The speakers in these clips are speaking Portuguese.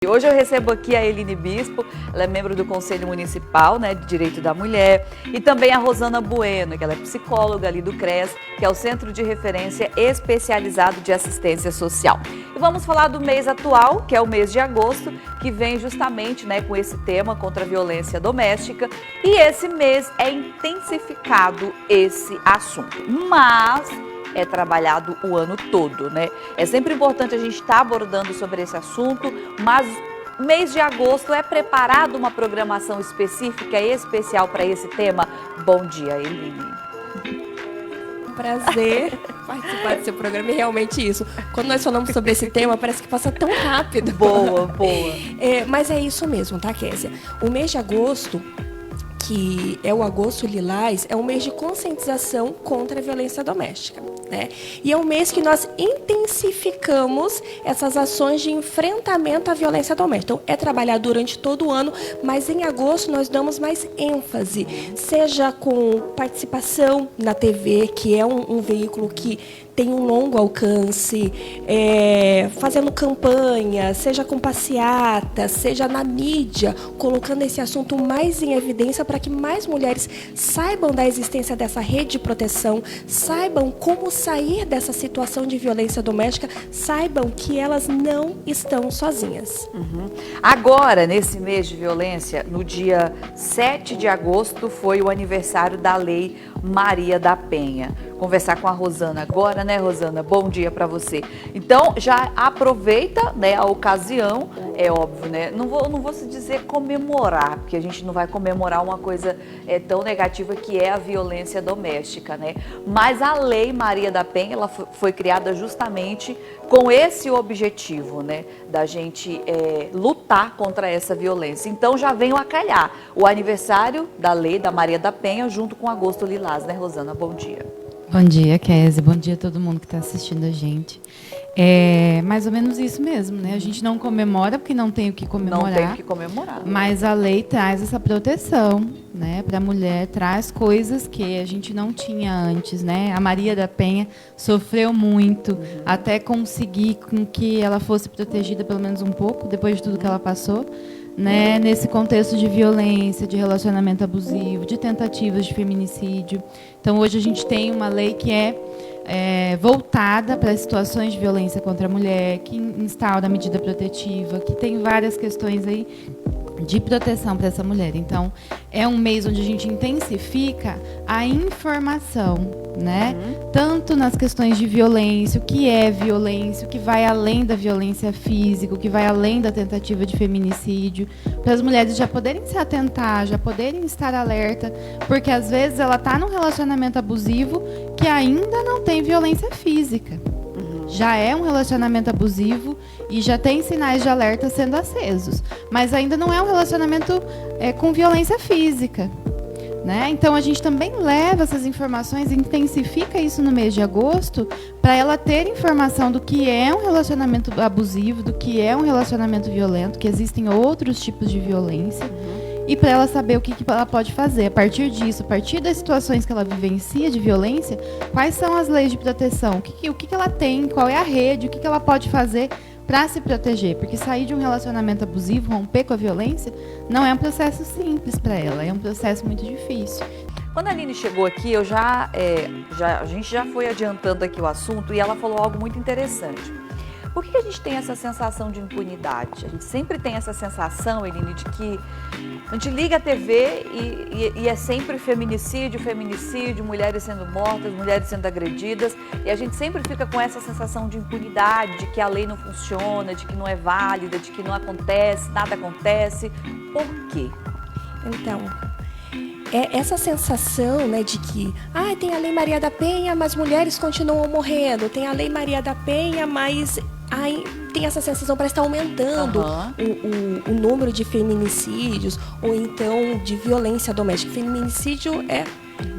Hoje eu recebo aqui a Eline Bispo, ela é membro do Conselho Municipal, né, de Direito da Mulher, e também a Rosana Bueno, que ela é psicóloga ali do CRES, que é o Centro de Referência Especializado de Assistência Social. E vamos falar do mês atual, que é o mês de agosto, que vem justamente, né, com esse tema contra a violência doméstica, e esse mês é intensificado esse assunto, mas é trabalhado o ano todo, né? É sempre importante a gente estar abordando sobre esse assunto, mas mês de agosto é preparado uma programação específica e especial para esse tema? Bom dia, Eline. Um prazer participar do seu programa e realmente isso. Quando nós falamos sobre esse tema, parece que passa tão rápido. Boa, boa. Mas é isso mesmo, tá, Kézia? O mês de agosto, que é o Agosto Lilás, é um mês de conscientização contra a violência doméstica, né? E é um mês que nós intensificamos essas ações de enfrentamento à violência doméstica. Então, é trabalhado durante todo o ano, mas em agosto nós damos mais ênfase, seja com participação na TV, que é um veículo que tem um longo alcance, fazendo campanha, seja com passeata, seja na mídia, colocando esse assunto mais em evidência para que mais mulheres saibam da existência dessa rede de proteção, saibam como sair dessa situação de violência doméstica, saibam que elas não estão sozinhas. Agora, nesse mês de violência, no dia 7 de agosto, foi o aniversário da Lei Maria da Penha. Conversar com a Rosana agora, né, Rosana? Bom dia para você. Então, já aproveita, né, a ocasião, é óbvio, né? Não vou se dizer comemorar, porque a gente não vai comemorar uma coisa tão negativa que é a violência doméstica, né? Mas a Lei Maria da Penha, ela foi criada justamente com esse objetivo, né, da gente lutar contra essa violência. Então, já venho a calhar o aniversário da Lei da Maria da Penha junto com Agosto Lilás, né, Rosana? Bom dia. Bom dia, Kézia. Bom dia a todo mundo que está assistindo a gente. É mais ou menos isso mesmo, né? A gente não comemora porque não tem o que comemorar. Não tem o que comemorar. Mas a lei traz essa proteção, né, para a mulher, traz coisas que a gente não tinha antes, né? A Maria da Penha sofreu muito até conseguir com que ela fosse protegida pelo menos um pouco, depois de tudo que ela passou, né, nesse contexto de violência, de relacionamento abusivo, de tentativas de feminicídio. Então, hoje a gente tem uma lei que é voltada para situações de violência contra a mulher, que instaura a medida protetiva, que tem várias questões aí de proteção para essa mulher. Então, é um mês onde a gente intensifica a informação, né? Tanto nas questões de violência, o que é violência, o que vai além da violência física, o que vai além da tentativa de feminicídio, para as mulheres já poderem se atentar, já poderem estar alerta, porque às vezes ela está num relacionamento abusivo que ainda não tem violência física. Já é um relacionamento abusivo e já tem sinais de alerta sendo acesos, mas ainda não é um relacionamento com violência física, né? Então a gente também leva essas informações, intensifica isso no mês de agosto, para ela ter informação do que é um relacionamento abusivo, do que é um relacionamento violento, que existem outros tipos de violência. E para ela saber o que ela pode fazer. A partir disso, a partir das situações que ela vivencia de violência, quais são as leis de proteção, o que ela tem, qual é a rede, o que ela pode fazer para se proteger. Porque sair de um relacionamento abusivo, romper com a violência, não é um processo simples para ela, é um processo muito difícil. Quando a Aline chegou aqui, a gente já foi adiantando aqui o assunto e ela falou algo muito interessante. Por que a gente tem essa sensação de impunidade? A gente sempre tem essa sensação, Eline, de que a gente liga a TV e é sempre feminicídio, mulheres sendo mortas, mulheres sendo agredidas, e a gente sempre fica com essa sensação de impunidade, de que a lei não funciona, de que não é válida, de que não acontece, nada acontece. Por quê? Então, essa sensação, né, de que tem a Lei Maria da Penha, mas mulheres continuam morrendo. Tem a Lei Maria da Penha, mas tem essa sensação, parece estar aumentando o número de feminicídios ou então de violência doméstica. Feminicídio é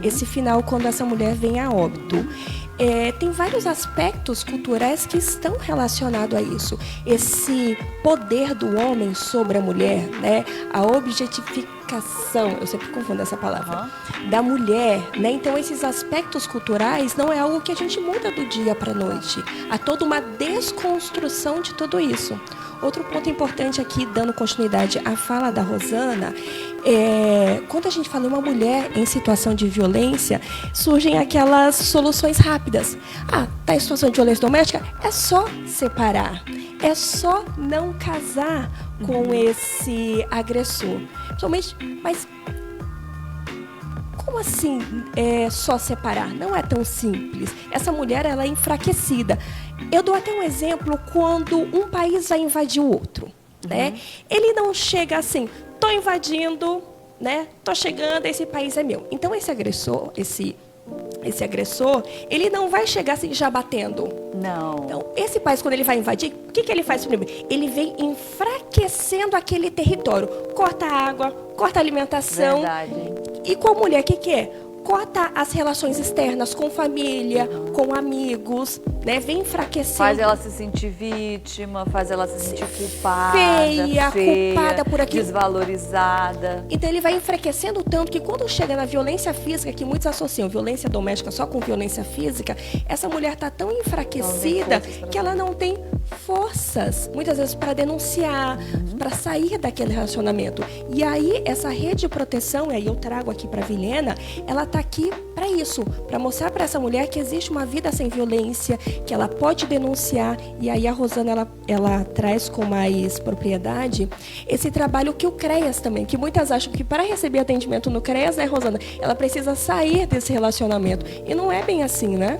esse final quando essa mulher vem a óbito. Tem vários aspectos culturais que estão relacionados a isso. Esse poder do homem sobre a mulher, né? A objetificação, eu sempre confundo essa palavra, da mulher, né? Então, esses aspectos culturais não é algo que a gente muda do dia para a noite. Há toda uma desconstrução de tudo isso. Outro ponto importante aqui, dando continuidade à fala da Rosana, quando a gente fala em uma mulher em situação de violência, surgem aquelas soluções rápidas. Tá em situação de violência doméstica? É só separar. É só não casar com esse agressor. Somente, mas como assim só separar? Não é tão simples. Essa mulher, ela é enfraquecida. Eu dou até um exemplo quando um país vai invadir o outro, né? Ele não chega assim, tô invadindo, né? Tô chegando, esse país é meu. Então esse agressor, ele não vai chegar assim já batendo. Não. Então, esse país, quando ele vai invadir, o que ele faz primeiro? Ele vem enfraquecendo aquele território. Corta a água, corta a alimentação. Verdade. E com a mulher, o que é? Corta as relações externas com família, com amigos, né? Vem enfraquecendo. Faz ela se sentir vítima, faz ela se sentir culpada, feia, culpada por aquilo, desvalorizada. Então ele vai enfraquecendo tanto que quando chega na violência física, que muitos associam violência doméstica só com violência física, essa mulher está tão enfraquecida que ela não tem forças, muitas vezes, para denunciar, para sair daquele relacionamento. E aí, essa rede de proteção, e aí eu trago aqui para a Vilhena, ela está aqui para isso, para mostrar para essa mulher que existe uma vida sem violência, que ela pode denunciar. E aí a Rosana, ela traz com mais propriedade esse trabalho que o CREAS também, que muitas acham que para receber atendimento no CREAS, né, Rosana, ela precisa sair desse relacionamento. E não é bem assim, né?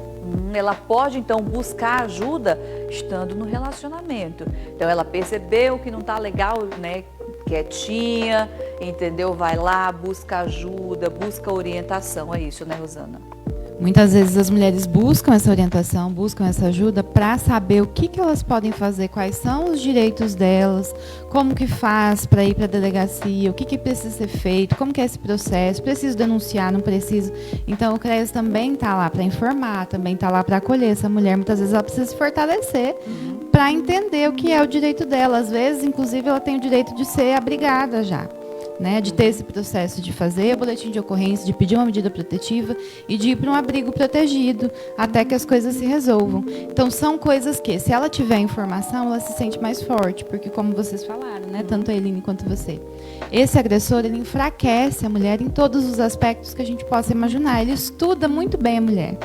Ela pode, então, buscar ajuda estando no relacionamento. Então, ela percebeu que não está legal, né? Quietinha, entendeu? Vai lá, busca ajuda, busca orientação. É isso, né, Rosana? Muitas vezes as mulheres buscam essa orientação, buscam essa ajuda para saber o que elas podem fazer, quais são os direitos delas, como que faz para ir para a delegacia, o que precisa ser feito, como que é esse processo, preciso denunciar, não preciso. Então o CREAS também está lá para informar, também está lá para acolher essa mulher. Muitas vezes ela precisa se fortalecer para entender o que é o direito dela. Às vezes, inclusive, ela tem o direito de ser abrigada já. Né, de ter esse processo de fazer o boletim de ocorrência, de pedir uma medida protetiva e de ir para um abrigo protegido até que as coisas se resolvam. Então, são coisas que, se ela tiver informação, ela se sente mais forte, porque como vocês falaram, né, tanto a Eline quanto você, esse agressor, ele enfraquece a mulher em todos os aspectos que a gente possa imaginar. Ele estuda muito bem a mulher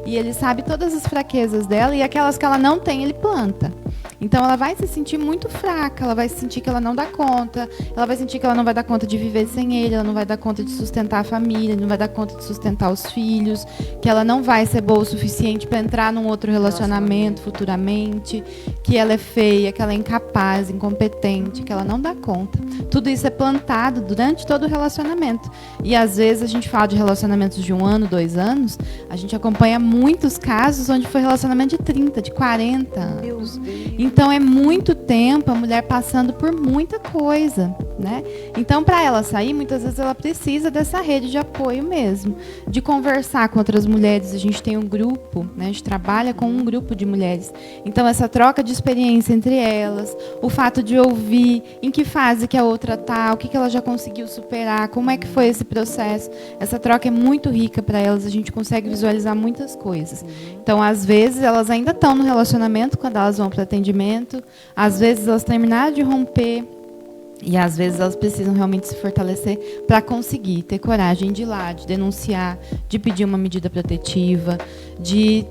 e ele sabe todas as fraquezas dela e aquelas que ela não tem, ele planta. Então, ela vai se sentir muito fraca, ela vai sentir que ela não dá conta, ela vai sentir que ela não vai dar conta de viver sem ele, ela não vai dar conta de sustentar a família, não vai dar conta de sustentar os filhos, que ela não vai ser boa o suficiente para entrar num outro relacionamento futuramente, que ela é feia, que ela é incapaz, incompetente, que ela não dá conta. Tudo isso é plantado durante todo o relacionamento. E, às vezes, a gente fala de relacionamentos de 1 ano, 2 anos, a gente acompanha muitos casos onde foi relacionamento de 30, de 40 anos. Então, é muito tempo a mulher passando por muita coisa, né? Então, para ela sair, muitas vezes ela precisa dessa rede de apoio mesmo, de conversar com outras mulheres. A gente tem um grupo, né? A gente trabalha com um grupo de mulheres. Então, essa troca de experiência entre elas, o fato de ouvir em que fase que a outra está, o que ela já conseguiu superar, como é que foi esse processo. Essa troca é muito rica para elas, a gente consegue visualizar muitas coisas. Então, às vezes, elas ainda estão no relacionamento quando elas vão para atendimento, às vezes elas terminaram de romper e às vezes elas precisam realmente se fortalecer para conseguir ter coragem de ir lá, de denunciar, de pedir uma medida protetiva, de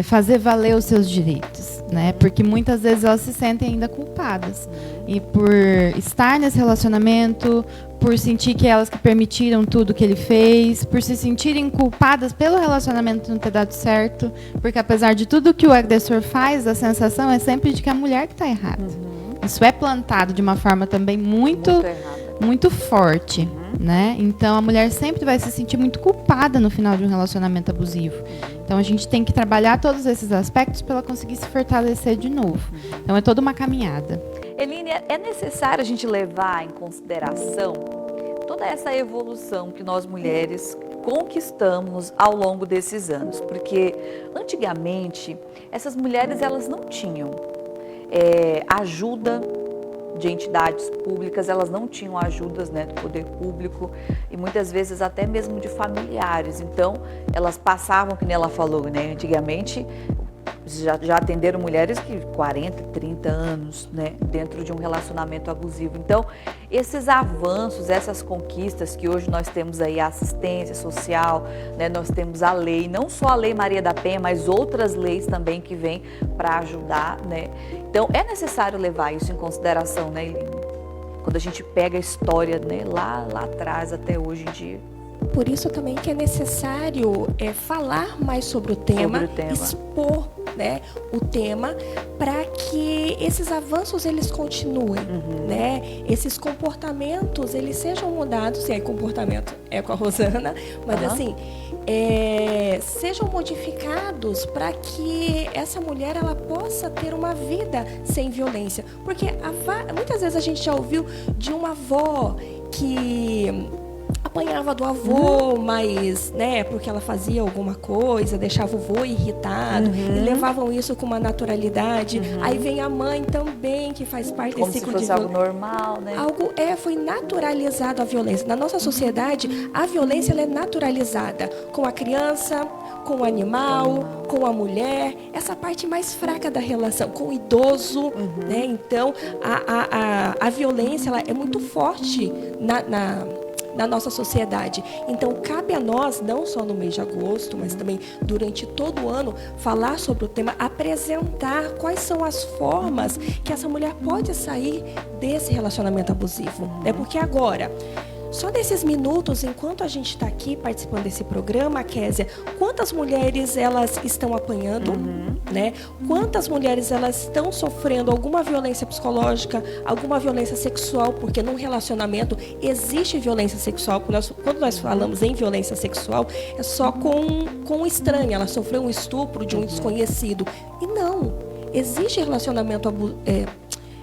fazer valer os seus direitos, né? Porque muitas vezes elas se sentem ainda culpadas e por estar nesse relacionamento, por sentir que elas que permitiram tudo que ele fez, por se sentirem culpadas pelo relacionamento não ter dado certo, porque apesar de tudo que o agressor faz, a sensação é sempre de que é a mulher que está errada. Isso é plantado de uma forma também muito forte, né? Então a mulher sempre vai se sentir muito culpada no final de um relacionamento abusivo. Então a gente tem que trabalhar todos esses aspectos para ela conseguir se fortalecer de novo. Então é toda uma caminhada. Eline, é necessário a gente levar em consideração toda essa evolução que nós mulheres conquistamos ao longo desses anos, porque antigamente essas mulheres elas não tinham ajuda de entidades públicas, elas não tinham ajudas, né, do poder público e muitas vezes até mesmo de familiares. Então elas passavam, que nem ela falou, né, antigamente já atenderam mulheres que 40, 30 anos, né, dentro de um relacionamento abusivo. Então, esses avanços, essas conquistas que hoje nós temos aí, a assistência social, né, nós temos a lei, não só a Lei Maria da Penha, mas outras leis também que vêm para ajudar, né? Então, é necessário levar isso em consideração, né, Eline? Quando a gente pega a história, né, lá atrás até hoje em dia. Por isso também que é necessário falar mais sobre o tema, expor, né, o tema, para que esses avanços eles continuem, né? Esses comportamentos eles sejam mudados, e aí comportamento é com a Rosana, mas assim, sejam modificados para que essa mulher ela possa ter uma vida sem violência, porque muitas vezes a gente já ouviu de uma avó que apanhava do avô, mas, né, porque ela fazia alguma coisa, deixava o avô irritado, e levavam isso com uma naturalidade. Aí vem a mãe também, que faz parte desse ciclo de violência. Como se fosse algo normal, né? Foi naturalizado a violência. Na nossa sociedade, a violência ela é naturalizada com a criança, com o animal, com a mulher, essa parte mais fraca da relação, com o idoso, né? Então, a violência ela é muito forte na nossa sociedade. Então, cabe a nós, não só no mês de agosto, mas também durante todo o ano, falar sobre o tema, apresentar quais são as formas que essa mulher pode sair desse relacionamento abusivo. Né? Porque agora, só nesses minutos, enquanto a gente está aqui participando desse programa, Kézia, quantas mulheres elas estão apanhando, né? Quantas mulheres elas estão sofrendo alguma violência psicológica, alguma violência sexual, porque num relacionamento existe violência sexual. Quando nós falamos em violência sexual, é só com um estranho, ela sofreu um estupro de um desconhecido. E não, existe relacionamento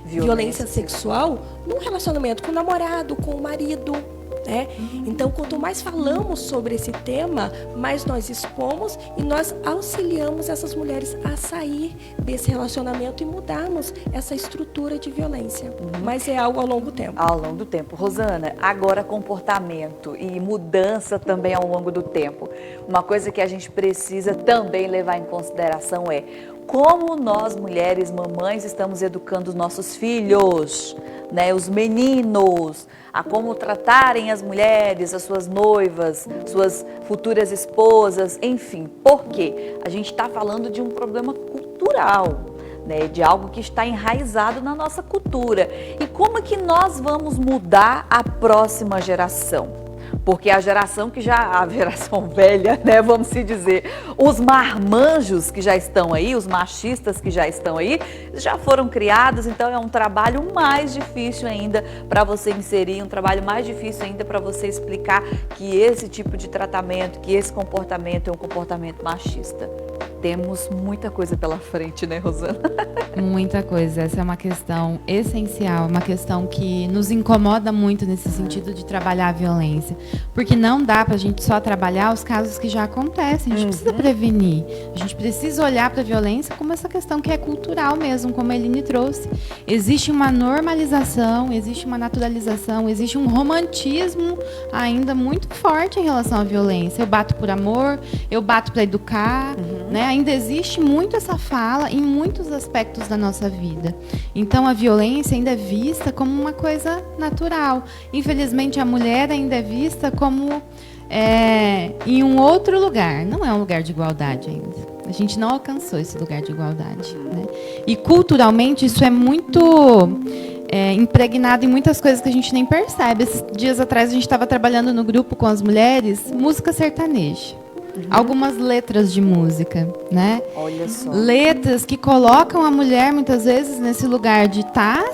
violência sexual num relacionamento com o namorado, com o marido, né? Então, quanto mais falamos sobre esse tema, mais nós expomos e nós auxiliamos essas mulheres a sair desse relacionamento e mudarmos essa estrutura de violência. Mas é algo ao longo do tempo. Ao longo do tempo. Rosana, agora comportamento e mudança também ao longo do tempo. Uma coisa que a gente precisa também levar em consideração é como nós, mulheres, mamães, estamos educando os nossos filhos, né, os meninos, a como tratarem as mulheres, as suas noivas, suas futuras esposas, enfim. Por quê? A gente está falando de um problema cultural, né, de algo que está enraizado na nossa cultura. E como é que nós vamos mudar a próxima geração? Porque a geração velha, né, vamos se dizer, os marmanjos que já estão aí, os machistas que já estão aí, já foram criados, então é um trabalho mais difícil ainda para você inserir, um trabalho mais difícil ainda para você explicar que esse tipo de tratamento, que esse comportamento é um comportamento machista. Temos muita coisa pela frente, né, Rosana? Muita coisa. Essa é uma questão essencial, uma questão que nos incomoda muito nesse sentido de trabalhar a violência. Porque não dá pra gente só trabalhar os casos que já acontecem. A gente precisa prevenir. A gente precisa olhar para a violência como essa questão que é cultural mesmo, como a Eline trouxe. Existe uma normalização, existe uma naturalização, existe um romantismo ainda muito forte em relação à violência. Eu bato por amor, eu bato para educar, né? Ainda existe muito essa fala em muitos aspectos da nossa vida. Então, a violência ainda é vista como uma coisa natural. Infelizmente, a mulher ainda é vista como em um outro lugar. Não é um lugar de igualdade ainda. A gente não alcançou esse lugar de igualdade, né? E, culturalmente, isso é muito impregnado em muitas coisas que a gente nem percebe. Esses dias atrás, a gente estava trabalhando no grupo com as mulheres, música sertaneja. Algumas letras de música, né? Olha só. Letras que colocam a mulher, muitas vezes, nesse lugar de estar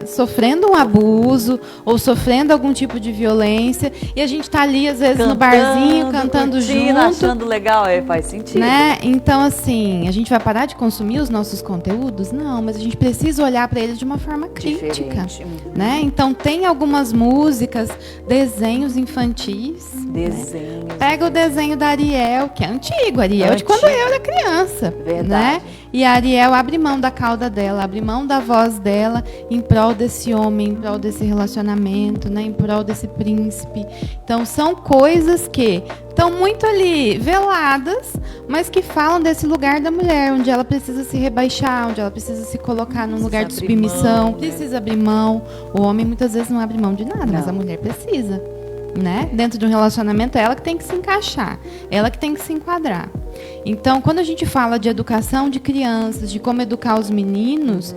sofrendo um abuso ou sofrendo algum tipo de violência. E a gente está ali, às vezes, no barzinho, cantando junto. Achando legal, faz sentido. Né? Então, assim, a gente vai parar de consumir os nossos conteúdos? Não, mas a gente precisa olhar para eles de uma forma crítica. Né? Então, tem algumas músicas, desenhos infantis. Desenhos. Pega o desenho da Ariel, que é antigo, de quando eu era criança. Verdade. Né? E a Ariel abre mão da cauda dela, abre mão da voz dela em prol desse homem, em prol desse relacionamento, né, em prol desse príncipe. Então, são coisas que estão muito ali veladas, mas que falam desse lugar da mulher, onde ela precisa se rebaixar, onde ela precisa se colocar num lugar de submissão, precisa abrir mão. O homem muitas vezes não abre mão de nada, mas a mulher precisa. Né? Dentro de um relacionamento, é ela que tem que se encaixar, ela que tem que se enquadrar. Então, quando a gente fala de educação de crianças, de como educar os meninos,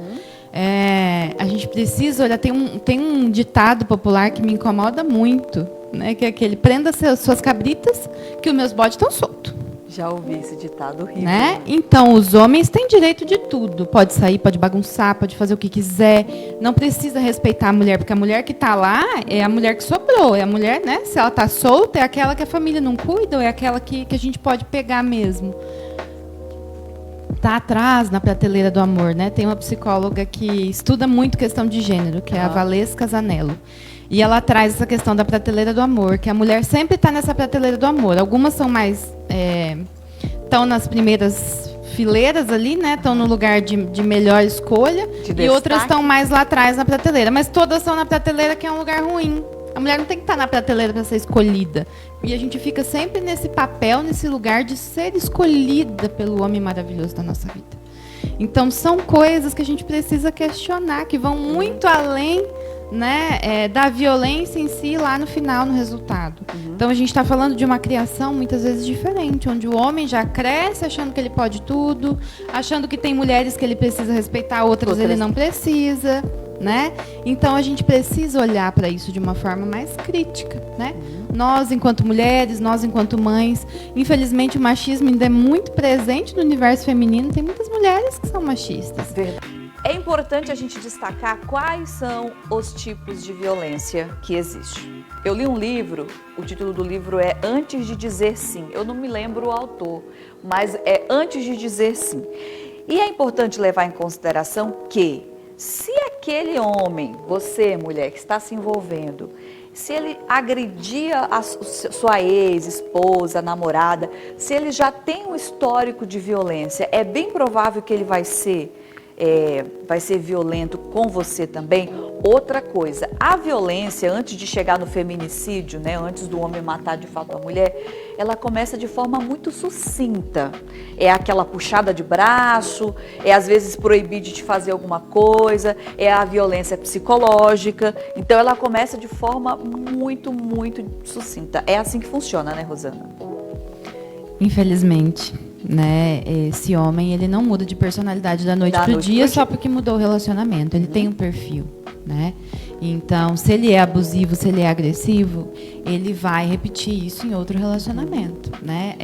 a gente precisa olhar. Tem um ditado popular que me incomoda muito, né? Que é aquele: prenda suas cabritas, que os meus bodes estão soltos. Já ouvi esse ditado horrível. Né? Então, os homens têm direito de tudo. Pode sair, pode bagunçar, pode fazer o que quiser. Não precisa respeitar a mulher, porque a mulher que está lá é a mulher que sobrou. É a mulher, né? Se ela está solta, é aquela que a família não cuida, ou é aquela que a gente pode pegar mesmo. Está atrás na prateleira do amor, né? Tem uma psicóloga que estuda muito questão de gênero, que é a Valesca Zanello. E ela traz essa questão da prateleira do amor, que a mulher sempre está nessa prateleira do amor. Algumas são mais... estão nas primeiras fileiras ali, né? Estão no lugar de melhor escolha. E outras estão mais lá atrás na prateleira. Mas todas estão na prateleira, que é um lugar ruim. A mulher não tem que estar na prateleira para ser escolhida. E a gente fica sempre nesse papel, nesse lugar de ser escolhida pelo homem maravilhoso da nossa vida. Então, são coisas que a gente precisa questionar, que vão muito além, né, da violência em si lá no final, no resultado. Então, a gente está falando de uma criação muitas vezes diferente, onde o homem já cresce achando que ele pode tudo, achando que tem mulheres que ele precisa respeitar, outras ele não precisa, né? Então, a gente precisa olhar para isso de uma forma mais crítica, né? Nós, enquanto mulheres, nós, enquanto mães, infelizmente o machismo ainda é muito presente no universo feminino, tem muitas mulheres que são machistas. Verdade. É importante a gente destacar quais são os tipos de violência que existe. Eu li um livro, o título do livro é Antes de Dizer Sim. Eu não me lembro o autor, mas é Antes de Dizer Sim. E é importante levar em consideração que, se aquele homem, você, mulher, que está se envolvendo, se ele agredia a sua ex-esposa, namorada, se ele já tem um histórico de violência, é bem provável que ele vai ser violento com você também. Outra coisa, a violência, antes de chegar no feminicídio, né, antes do homem matar de fato a mulher, ela começa de forma muito sucinta. É aquela puxada de braço, é às vezes proibir de te fazer alguma coisa, é a violência psicológica. Então ela começa de forma muito, muito sucinta. É assim que funciona, né, Rosana? Infelizmente, né, esse homem, ele não muda de personalidade da noite pro dia só porque mudou o relacionamento. Ele tem um perfil, né? Então, se ele é abusivo, se ele é agressivo, ele vai repetir isso em outro relacionamento, né?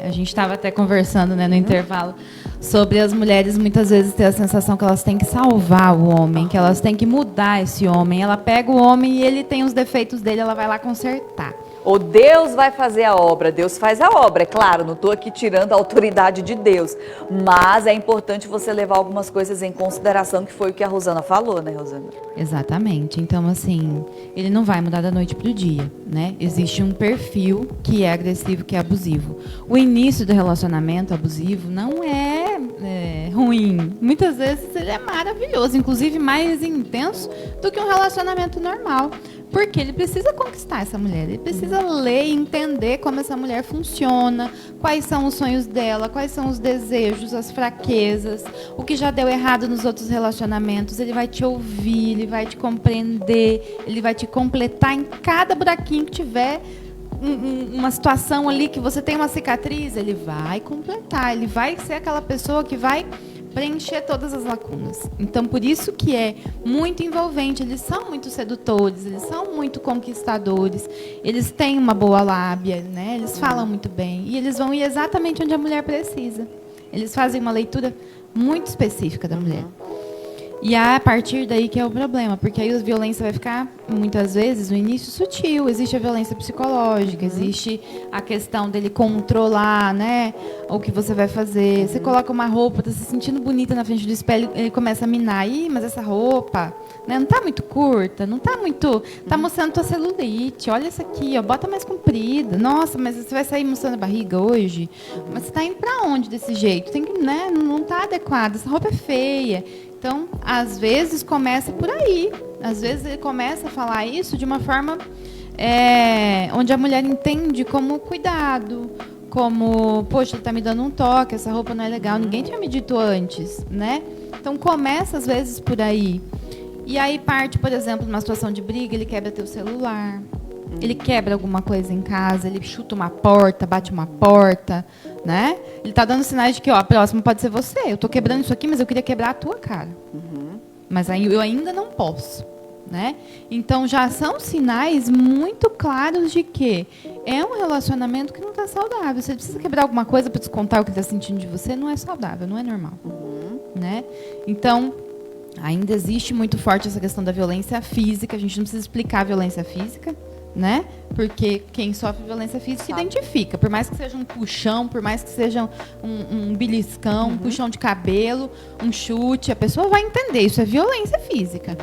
A gente estava até conversando, né, no intervalo, sobre as mulheres muitas vezes ter a sensação que elas têm que salvar o homem, que elas têm que mudar esse homem. Ela pega o homem e ele tem os defeitos dele, ela vai lá consertar. Ou Deus vai fazer a obra, Deus faz a obra, é claro, não estou aqui tirando a autoridade de Deus, mas é importante você levar algumas coisas em consideração, que foi o que a Rosana falou, né, Rosana? Exatamente, então assim, ele não vai mudar da noite para o dia, né? Existe um perfil que é agressivo, que é abusivo. O início do relacionamento abusivo não é ruim, muitas vezes ele é maravilhoso, inclusive mais intenso do que um relacionamento normal. Porque ele precisa conquistar essa mulher, ele precisa ler e entender como essa mulher funciona, quais são os sonhos dela, quais são os desejos, as fraquezas, o que já deu errado nos outros relacionamentos. Ele vai te ouvir, ele vai te compreender, ele vai te completar em cada buraquinho que tiver uma situação ali que você tem uma cicatriz, ele vai completar, ele vai ser aquela pessoa que vai preencher todas as lacunas. Então, por isso que é muito envolvente. Eles são muito sedutores, eles são muito conquistadores, eles têm uma boa lábia, né? Eles falam muito bem e eles vão ir exatamente onde a mulher precisa. Eles fazem uma leitura muito específica da mulher. E a partir daí que é o problema, porque aí a violência vai ficar, muitas vezes, no início sutil. Existe a violência psicológica, existe a questão dele controlar, né, o que você vai fazer. Você coloca uma roupa, tá se sentindo bonita na frente do espelho, ele começa a minar. Ih, mas essa roupa, né, não tá muito curta, não tá muito... Tá mostrando tua celulite, olha essa aqui, ó, bota mais comprida. Nossa, mas você vai sair mostrando a barriga hoje? Mas você tá indo pra onde desse jeito? Tem que, né, não tá adequado, essa roupa é feia. Então, às vezes, começa por aí. Às vezes, ele começa a falar isso de uma forma onde a mulher entende como cuidado, como, poxa, ele está me dando um toque, essa roupa não é legal, ninguém tinha me dito antes, né? Então, começa, às vezes, por aí. E aí parte, por exemplo, numa situação de briga, ele quebra teu celular, ele quebra alguma coisa em casa, ele chuta uma porta, bate uma porta, né? Ele tá dando sinais de que, ó, a próxima pode ser você. Eu tô quebrando isso aqui, mas eu queria quebrar a tua cara. Mas aí eu ainda não posso, né? Então já são sinais muito claros de que é um relacionamento que não tá saudável. Você precisa quebrar alguma coisa para descontar o que tá sentindo de você, não é saudável, não é normal, né? Então, ainda existe muito forte essa questão da violência física. A gente não precisa explicar a violência física, né? Porque quem sofre violência física identifica. Por mais que seja um puxão, por mais que seja um beliscão, um puxão de cabelo, um chute, a pessoa vai entender. Isso é violência física.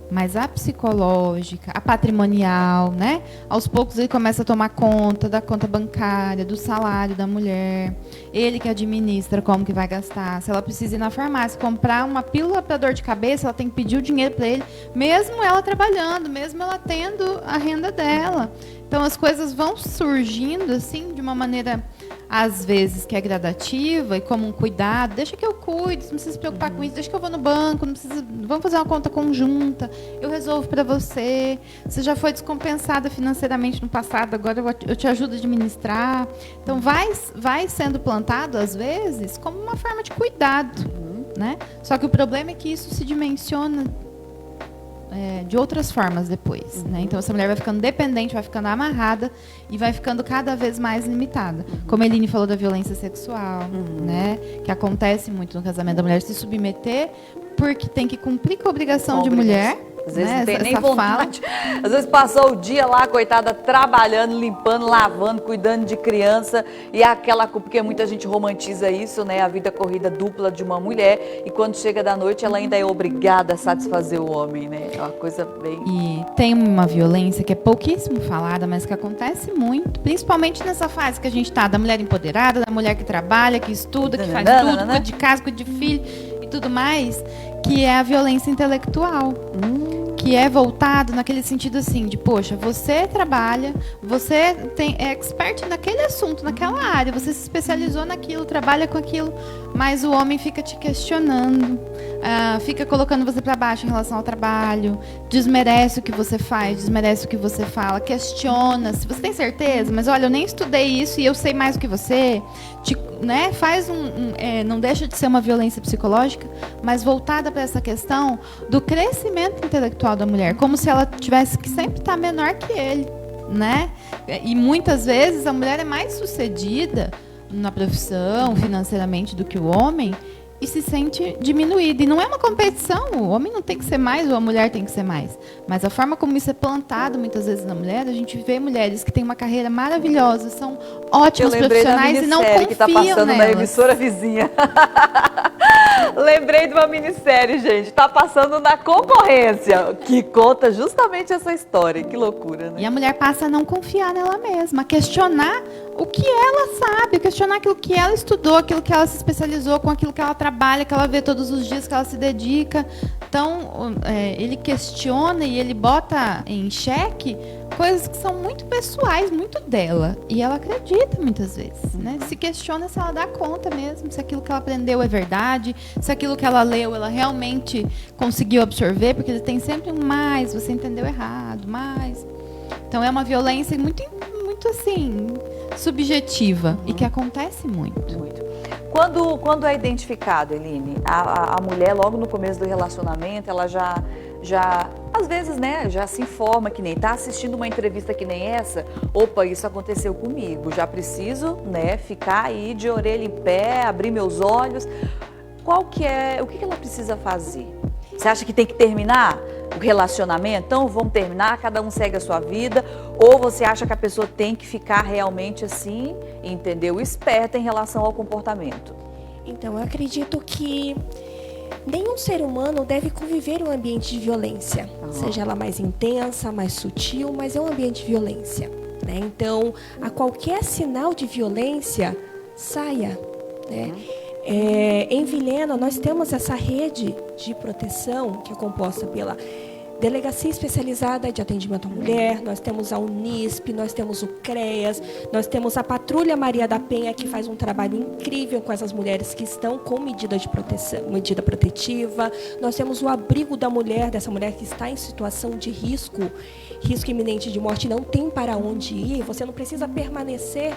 Mas a psicológica, a patrimonial, né? Aos poucos ele começa a tomar conta da conta bancária, do salário da mulher. Ele que administra como que vai gastar. Se ela precisa ir na farmácia comprar uma pílula para dor de cabeça, ela tem que pedir o dinheiro para ele, mesmo ela trabalhando, mesmo ela tendo a renda dela. Então as coisas vão surgindo assim de uma maneira, às vezes, que é gradativa e como um cuidado. Deixa que eu cuido, você não precisa se preocupar com isso. Deixa que eu vou no banco, não precisa, vamos fazer uma conta conjunta. Eu resolvo para você. Você já foi descompensada financeiramente no passado, agora eu te ajudo a administrar. Então vai sendo plantado, às vezes, como uma forma de cuidado, né? Só que o problema é que isso se dimensiona de outras formas depois, né? Então essa mulher vai ficando dependente, vai ficando amarrada e vai ficando cada vez mais limitada. Como a Eline falou da violência sexual, né? Que acontece muito no casamento da mulher se submeter porque tem que cumprir com a obrigação de mulher. Às vezes né? não tem nem vontade. Às vezes passou o dia lá, coitada, trabalhando, limpando, lavando, cuidando de criança. E aquela... Porque muita gente romantiza isso, né? A vida corrida dupla de uma mulher. E quando chega da noite, ela ainda é obrigada a satisfazer o homem, né? É uma coisa bem... E tem uma violência que é pouquíssimo falada, mas que acontece muito. Principalmente nessa fase que a gente tá, da mulher empoderada, da mulher que trabalha, que estuda, que faz tudo, cuida de casa, cuida de filho e tudo mais. Que é a violência intelectual. Que é voltado naquele sentido assim, de, poxa, você trabalha, você é expert naquele assunto, naquela área, você se especializou naquilo, trabalha com aquilo, mas o homem fica te questionando, fica colocando você para baixo em relação ao trabalho, desmerece o que você faz, desmerece o que você fala, questiona, se você tem certeza, mas olha, eu nem estudei isso e eu sei mais do que você, né, faz não deixa de ser uma violência psicológica, mas voltada para essa questão do crescimento intelectual da mulher, como se ela tivesse que sempre estar menor que ele, né? E muitas vezes a mulher é mais sucedida na profissão, financeiramente, do que o homem e se sente diminuída. E não é uma competição, o homem não tem que ser mais ou a mulher tem que ser mais. Mas a forma como isso é plantado muitas vezes na mulher, a gente vê mulheres que têm uma carreira maravilhosa, são ótimos profissionais e não confiam que tá passando nelas. na emissora vizinha. Lembrei de uma minissérie, gente. Tá passando na concorrência, que conta justamente essa história. Que loucura, né? E a mulher passa a não confiar nela mesma, a questionar o que ela sabe, a questionar aquilo que ela estudou, aquilo que ela se especializou, com aquilo que ela trabalha, que ela vê todos os dias, que ela se dedica. Então, ele questiona e ele bota em xeque coisas que são muito pessoais, muito dela. E ela acredita muitas vezes, né? Se questiona se ela dá conta mesmo, se aquilo que ela aprendeu é verdade, se aquilo que ela leu, ela realmente conseguiu absorver, porque tem sempre um mais, você entendeu errado, mais. Então é uma violência muito assim, subjetiva e que acontece muito. Quando é identificado, Eline, a mulher logo no começo do relacionamento, ela já às vezes, né, já se informa, que nem tá assistindo uma entrevista que nem essa, opa, isso aconteceu comigo, já preciso, né, ficar aí de orelha em pé, abrir meus olhos. O que ela precisa fazer? Você acha que tem que terminar o relacionamento? Então vamos terminar, cada um segue a sua vida? Ou você acha que a pessoa tem que ficar realmente assim, entendeu? Esperta em relação ao comportamento? Então, eu acredito que nenhum ser humano deve conviver em um ambiente de violência, seja ela mais intensa, mais sutil, mas é um ambiente de violência, né? Então, a qualquer sinal de violência, saia, né? Em Vilhena, nós temos essa rede de proteção que é composta pela Delegacia Especializada de Atendimento à Mulher, nós temos a Unisp, nós temos o CREAS, nós temos a Patrulha Maria da Penha, que faz um trabalho incrível com essas mulheres que estão com medida de proteção, medida protetiva. Nós temos o abrigo da mulher, dessa mulher que está em situação de risco iminente de morte, não tem para onde ir. Você não precisa permanecer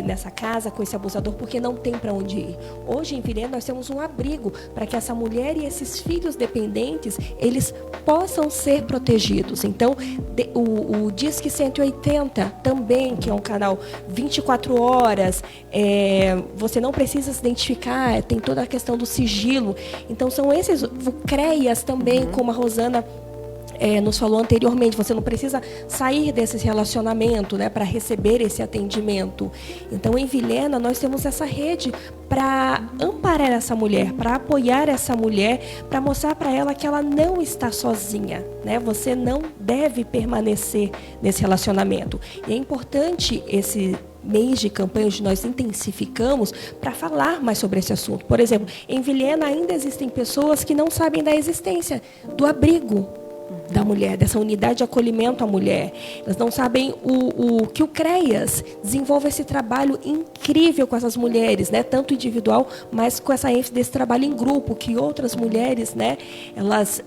nessa casa com esse abusador, porque não tem para onde ir. Hoje, em Vilhena, nós temos um abrigo para que essa mulher e esses filhos dependentes, eles possam ser protegidos. Então, o Disque 180 também, que é um canal 24 horas, você não precisa se identificar, tem toda a questão do sigilo. Então, são esses, o CREAS também, como a Rosana nos falou anteriormente, você não precisa sair desse relacionamento, né, para receber esse atendimento. Então, em Vilhena, nós temos essa rede para amparar essa mulher, para apoiar essa mulher, para mostrar para ela que ela não está sozinha, né? Você não deve permanecer nesse relacionamento. E é importante esse mês de campanha onde nós intensificamos para falar mais sobre esse assunto. Por exemplo, em Vilhena ainda existem pessoas que não sabem da existência do abrigo da mulher, dessa unidade de acolhimento à mulher. Elas não sabem que o CREAS desenvolve esse trabalho incrível com essas mulheres, né? Tanto individual, mas com essa ênfase desse trabalho em grupo, que outras mulheres, né, elas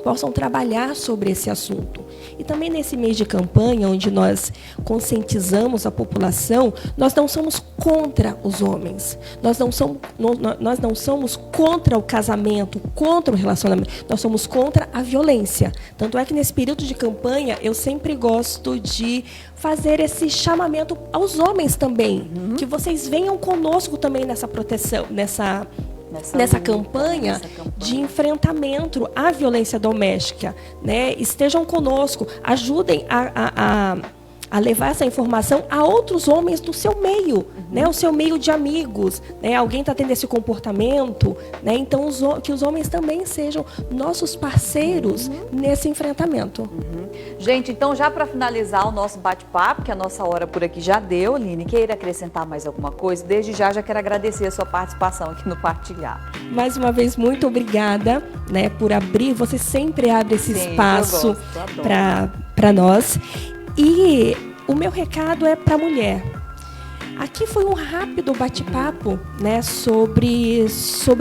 possam trabalhar sobre esse assunto. E também nesse mês de campanha, onde nós conscientizamos a população, nós não somos contra os homens, nós não somos contra o casamento, contra o relacionamento, nós somos contra a violência. Tanto é que nesse período de campanha, eu sempre gosto de fazer esse chamamento aos homens também, que vocês venham conosco também nessa proteção, nessa campanha de enfrentamento à violência doméstica, né? Estejam conosco, ajudem a levar essa informação a outros homens do seu meio, né? O seu meio de amigos, né? Alguém está tendo esse comportamento, né? Então que os homens também sejam nossos parceiros nesse enfrentamento. Gente, então já para finalizar o nosso bate-papo, que a nossa hora por aqui já deu, Aline, queira acrescentar mais alguma coisa? Desde já quero agradecer a sua participação aqui no Partilhar. Mais uma vez, muito obrigada, né, por abrir, você sempre abre esse espaço para nós. E o meu recado é para a mulher. Aqui foi um rápido bate-papo, né, sobre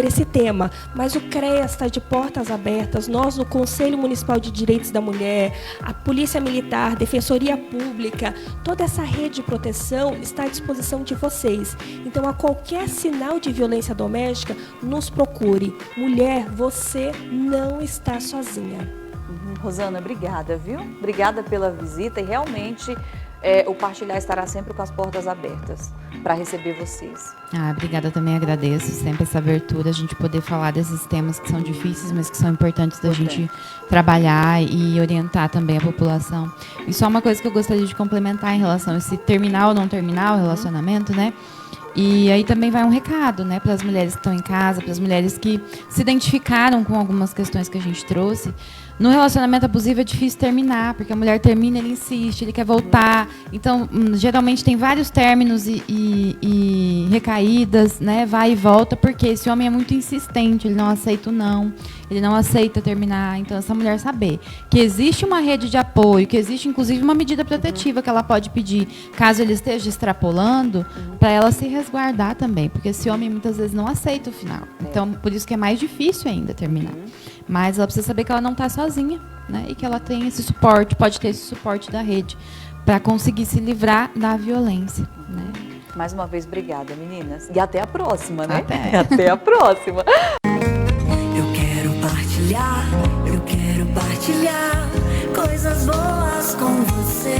esse tema, mas o CREAS está de portas abertas, nós no Conselho Municipal de Direitos da Mulher, a Polícia Militar, Defensoria Pública, toda essa rede de proteção está à disposição de vocês. Então, a qualquer sinal de violência doméstica, nos procure. Mulher, você não está sozinha. Rosana, obrigada, viu? Obrigada pela visita e realmente o Partilhar estará sempre com as portas abertas para receber vocês. Obrigada, também agradeço sempre essa abertura, a gente poder falar desses temas que são difíceis, mas que são importantes da gente trabalhar e orientar também a população. E só uma coisa que eu gostaria de complementar em relação a esse terminar ou não terminar o relacionamento, né? E aí também vai um recado, né, para as mulheres que estão em casa, para as mulheres que se identificaram com algumas questões que a gente trouxe. No relacionamento abusivo é difícil terminar, porque a mulher termina, ele insiste, ele quer voltar. Então, geralmente tem vários términos e recaídas, né, vai e volta, porque esse homem é muito insistente, ele não aceita o não, ele não aceita terminar. Então, essa mulher saber que existe uma rede de apoio, que existe inclusive uma medida protetiva que ela pode pedir, caso ele esteja extrapolando, para ela se resguardar também, porque esse homem muitas vezes não aceita o final. Então, por isso que é mais difícil ainda terminar. Mas ela precisa saber que ela não está sozinha, né? E que ela tem esse suporte, pode ter esse suporte da rede para conseguir se livrar da violência, né? Mais uma vez, obrigada, meninas. E até a próxima, né? Até a próxima. Eu quero partilhar coisas boas com você.